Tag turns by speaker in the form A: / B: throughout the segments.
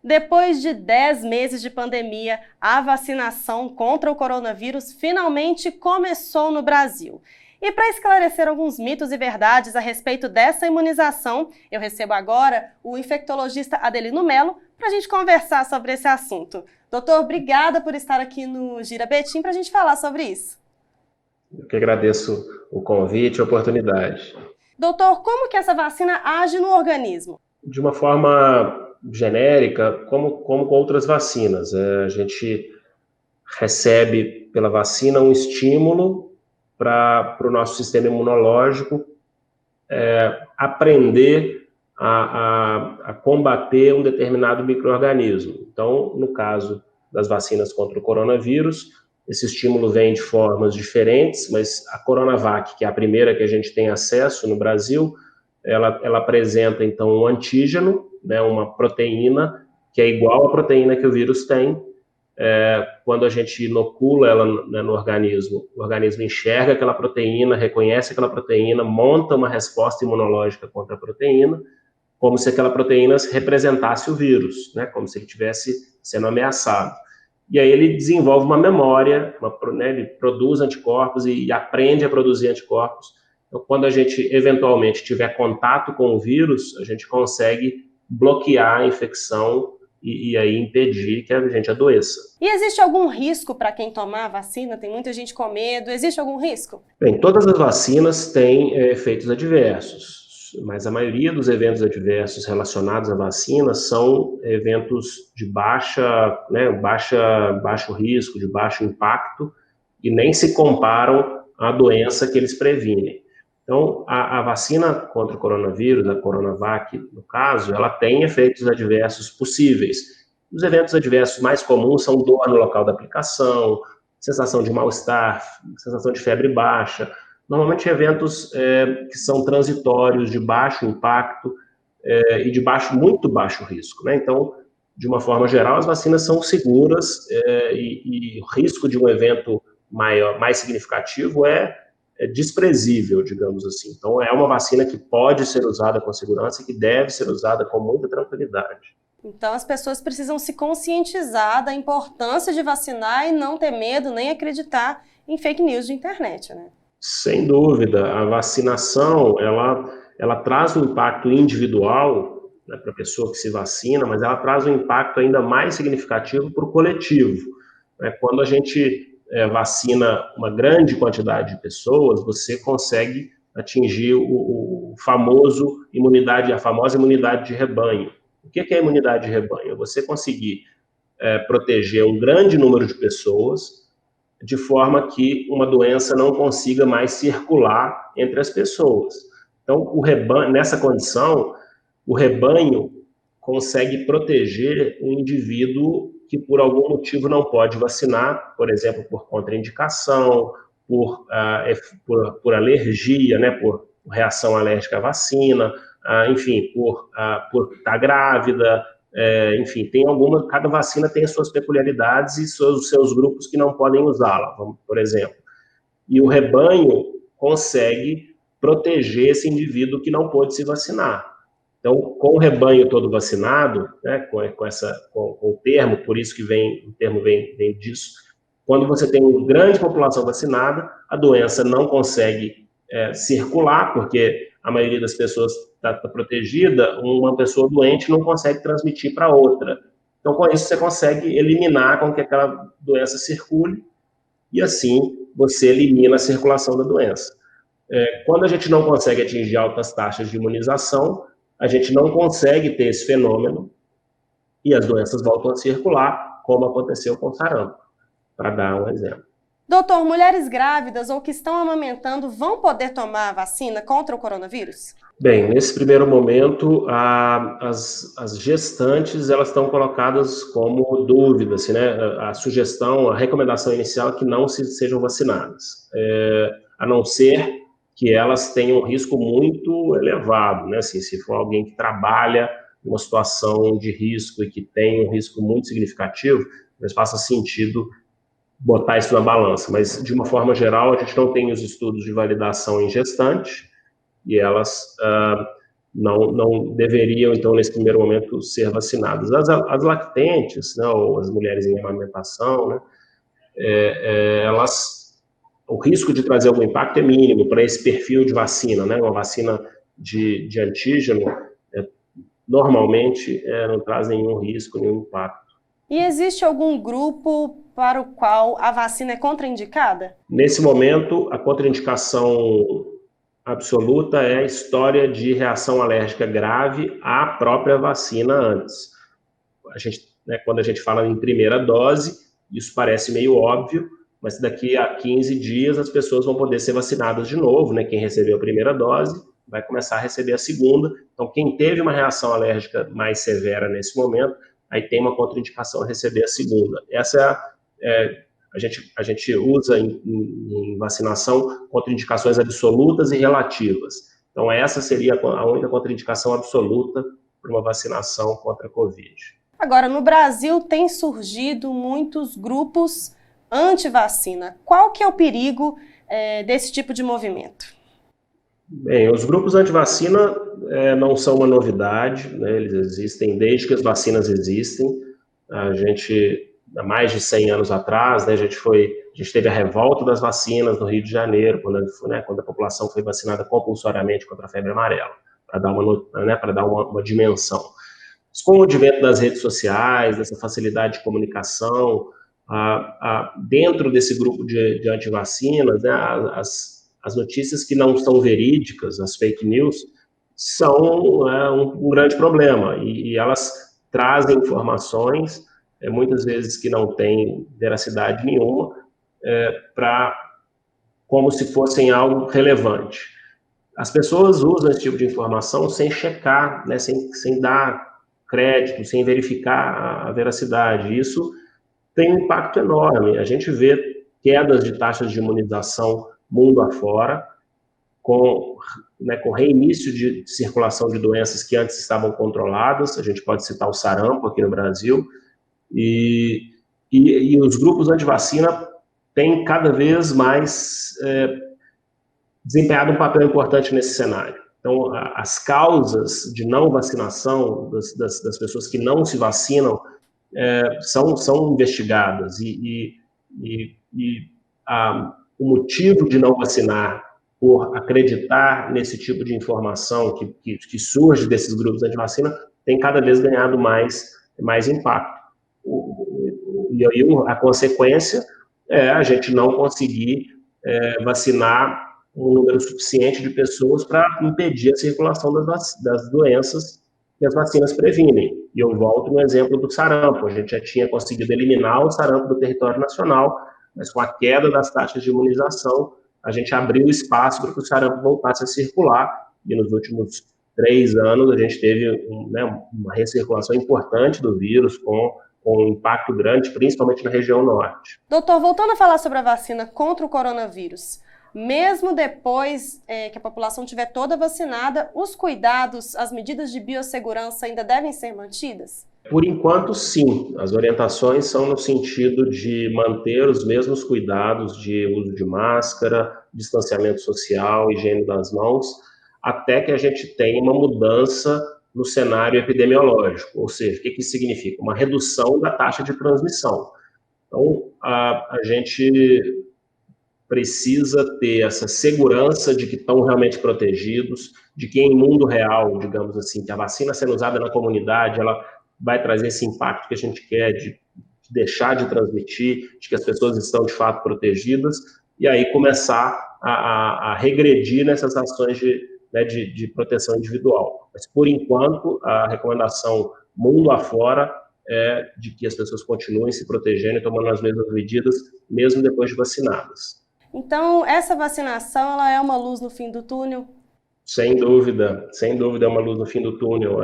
A: Depois de 10 meses de pandemia, a vacinação contra o coronavírus finalmente começou no Brasil. E para esclarecer alguns mitos e verdades a respeito dessa imunização, eu recebo agora o infectologista Adelino Mello para a gente conversar sobre esse assunto. Doutor, obrigada por estar aqui no Gira Betim para a gente falar sobre isso.
B: Eu que agradeço o convite e a oportunidade.
A: Doutor, como que essa vacina age no organismo?
B: De uma forma genérica, como com outras vacinas, a gente recebe pela vacina um estímulo para o nosso sistema imunológico aprender a combater um determinado micro-organismo. Então, no caso das vacinas contra o coronavírus, esse estímulo vem de formas diferentes, mas a Coronavac, que é a primeira que a gente tem acesso no Brasil, ela apresenta, então, um antígeno, né, uma proteína, que é igual à proteína que o vírus tem. Quando a gente inocula ela, né, no organismo, o organismo enxerga aquela proteína, reconhece aquela proteína, monta uma resposta imunológica contra a proteína, como se aquela proteína representasse o vírus, né, como se ele estivesse sendo ameaçado. E aí ele desenvolve uma memória, né, ele produz anticorpos e aprende a produzir anticorpos. Então, quando a gente eventualmente tiver contato com o vírus, a gente consegue bloquear a infecção e aí impedir que a gente adoeça.
A: E existe algum risco para quem tomar a vacina? Tem muita gente com medo. Existe algum risco?
B: Bem, todas as vacinas têm efeitos adversos, mas a maioria dos eventos adversos relacionados à vacina são eventos de baixo risco, de baixo impacto, e nem se comparam à doença que eles previnem. Então, a vacina contra o coronavírus, a Coronavac, no caso, ela tem efeitos adversos possíveis. Os eventos adversos mais comuns são dor no local da aplicação, sensação de mal-estar, sensação de febre baixa, normalmente eventos que são transitórios, de baixo impacto e de muito baixo risco, né? Então, de uma forma geral, as vacinas são seguras e o risco de um evento mais significativo é desprezível, digamos assim. Então, é uma vacina que pode ser usada com segurança e que deve ser usada com muita tranquilidade.
A: Então, as pessoas precisam se conscientizar da importância de vacinar e não ter medo nem acreditar em fake news de internet, né?
B: Sem dúvida, a vacinação, ela traz um impacto individual, né, para a pessoa que se vacina, mas ela traz um impacto ainda mais significativo para o coletivo. Né? Quando a gente vacina uma grande quantidade de pessoas, você consegue atingir a famosa imunidade de rebanho. O que é a imunidade de rebanho? É você conseguir proteger um grande número de pessoas de forma que uma doença não consiga mais circular entre as pessoas. Então, o rebanho, nessa condição, o rebanho consegue proteger o indivíduo que por algum motivo não pode vacinar, por exemplo, por contraindicação, por alergia, né, por reação alérgica à vacina, enfim, por estar grávida, enfim, cada vacina tem as suas peculiaridades e os seus grupos que não podem usá-la, por exemplo. E o rebanho consegue proteger esse indivíduo que não pôde se vacinar. Então, com o rebanho todo vacinado, né, com o termo, por isso que o termo vem disso, quando você tem uma grande população vacinada, a doença não consegue circular, porque a maioria das pessoas está protegida, uma pessoa doente não consegue transmitir para outra. Então, com isso, você consegue eliminar com que aquela doença circule, e assim você elimina a circulação da doença. Quando a gente não consegue atingir altas taxas de imunização, a gente não consegue ter esse fenômeno e as doenças voltam a circular, como aconteceu com o sarampo, para dar um exemplo.
A: Doutor, mulheres grávidas ou que estão amamentando vão poder tomar a vacina contra o coronavírus?
B: Bem, nesse primeiro momento, as gestantes elas estão colocadas como dúvida, assim, né? A sugestão, a recomendação inicial é que não sejam vacinadas, a não ser que elas tenham um risco muito elevado, né? Assim, se for alguém que trabalha em uma situação de risco e que tem um risco muito significativo, mas faça sentido botar isso na balança. Mas, de uma forma geral, a gente não tem os estudos de validação em gestante, e elas não deveriam, então, nesse primeiro momento, ser vacinadas. As lactentes, né, ou as mulheres em amamentação, né, o risco de trazer algum impacto é mínimo para esse perfil de vacina, né, uma vacina de antígeno, normalmente não traz nenhum risco, nenhum impacto.
A: E existe algum grupo para o qual a vacina é contraindicada?
B: Nesse momento, a contraindicação absoluta é a história de reação alérgica grave à própria vacina antes. Quando a gente fala em primeira dose, isso parece meio óbvio, mas daqui a 15 dias as pessoas vão poder ser vacinadas de novo, né? Quem recebeu a primeira dose vai começar a receber a segunda. Então, quem teve uma reação alérgica mais severa nesse momento, aí tem uma contraindicação a receber a segunda. Essa a gente usa em vacinação contraindicações absolutas e relativas. Então, essa seria a única contraindicação absoluta para uma vacinação contra a Covid.
A: Agora, no Brasil tem surgido muitos grupos anti-vacina. Qual que é o perigo desse tipo de movimento?
B: Bem, os grupos anti-vacina não são uma novidade, né? Eles existem desde que as vacinas existem. A gente, há mais de 100 anos atrás, né, a gente teve a revolta das vacinas no Rio de Janeiro, quando a população foi vacinada compulsoriamente contra a febre amarela, para dar uma dimensão. Com o advento das redes sociais, dessa facilidade de comunicação, dentro desse grupo de antivacinas, né, as notícias que não são verídicas, as fake news, são um grande problema, e elas trazem informações, muitas vezes que não têm veracidade nenhuma, como se fossem algo relevante. As pessoas usam esse tipo de informação sem checar, né, sem dar crédito, sem verificar a veracidade. Isso tem um impacto enorme. A gente vê quedas de taxas de imunização mundo afora, com reinício de circulação de doenças que antes estavam controladas. A gente pode citar o sarampo aqui no Brasil, e os grupos anti-vacina têm cada vez mais desempenhado um papel importante nesse cenário. Então, as causas de não vacinação das pessoas que não se vacinam são investigadas, o motivo de não vacinar por acreditar nesse tipo de informação que surge desses grupos anti-vacina tem cada vez ganhado mais impacto. E aí a consequência é a gente não conseguir vacinar um número suficiente de pessoas para impedir a circulação das doenças que as vacinas previnem. E eu volto no exemplo do sarampo. A gente já tinha conseguido eliminar o sarampo do território nacional, mas com a queda das taxas de imunização, a gente abriu espaço para que o sarampo voltasse a circular, e nos últimos 3 anos a gente teve uma recirculação importante do vírus, com um impacto grande, principalmente na região norte.
A: Doutor, voltando a falar sobre a vacina contra o coronavírus, mesmo depois que a população estiver toda vacinada, os cuidados, as medidas de biossegurança ainda devem ser mantidas?
B: Por enquanto, sim. As orientações são no sentido de manter os mesmos cuidados de uso de máscara, distanciamento social, higiene das mãos, até que a gente tenha uma mudança no cenário epidemiológico. Ou seja, o que isso significa? Uma redução da taxa de transmissão. Então, a gente precisa ter essa segurança de que estão realmente protegidos, de que em mundo real, digamos assim, que a vacina sendo usada na comunidade, ela vai trazer esse impacto que a gente quer de deixar de transmitir, de que as pessoas estão de fato protegidas, e aí começar a regredir nessas ações de proteção individual. Mas, por enquanto, a recomendação mundo afora é de que as pessoas continuem se protegendo e tomando as mesmas medidas, mesmo depois de vacinadas.
A: Então, essa vacinação, ela é uma luz no fim do túnel?
B: Sem dúvida é uma luz no fim do túnel.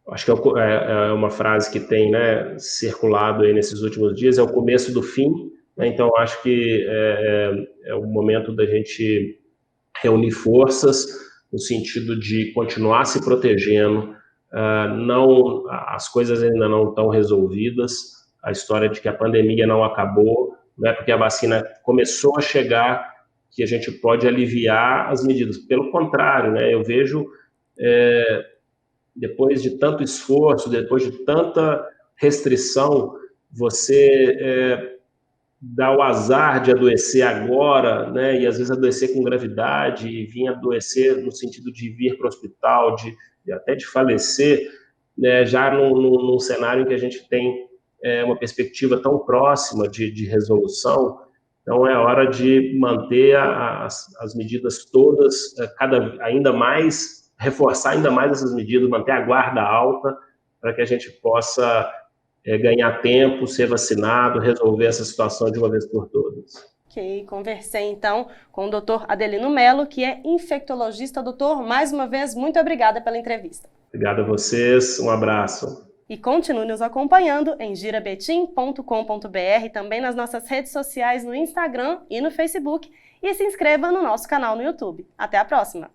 B: Acho que é uma frase que tem circulado aí nesses últimos dias, é o começo do fim, né? Então, acho que é o momento da gente reunir forças no sentido de continuar se protegendo. As coisas ainda não estão resolvidas, a história de que a pandemia não acabou, não é porque a vacina começou a chegar que a gente pode aliviar as medidas. Pelo contrário, né, eu vejo, depois de tanto esforço, depois de tanta restrição, você dá o azar de adoecer agora, né, e às vezes adoecer com gravidade, e vir adoecer no sentido de vir para o hospital, até de falecer, né, já num cenário em que a gente tem uma perspectiva tão próxima de resolução. Então é hora de manter as medidas todas, ainda mais, reforçar ainda mais essas medidas, manter a guarda alta, para que a gente possa ganhar tempo, ser vacinado, resolver essa situação de uma vez por todas.
A: Ok, conversei então com o Dr. Adelino Mello, que é infectologista. Doutor, mais uma vez, muito obrigada pela entrevista.
B: Obrigado a vocês, um abraço.
A: E continue nos acompanhando em girabetim.com.br, também nas nossas redes sociais no Instagram e no Facebook, e se inscreva no nosso canal no YouTube. Até a próxima!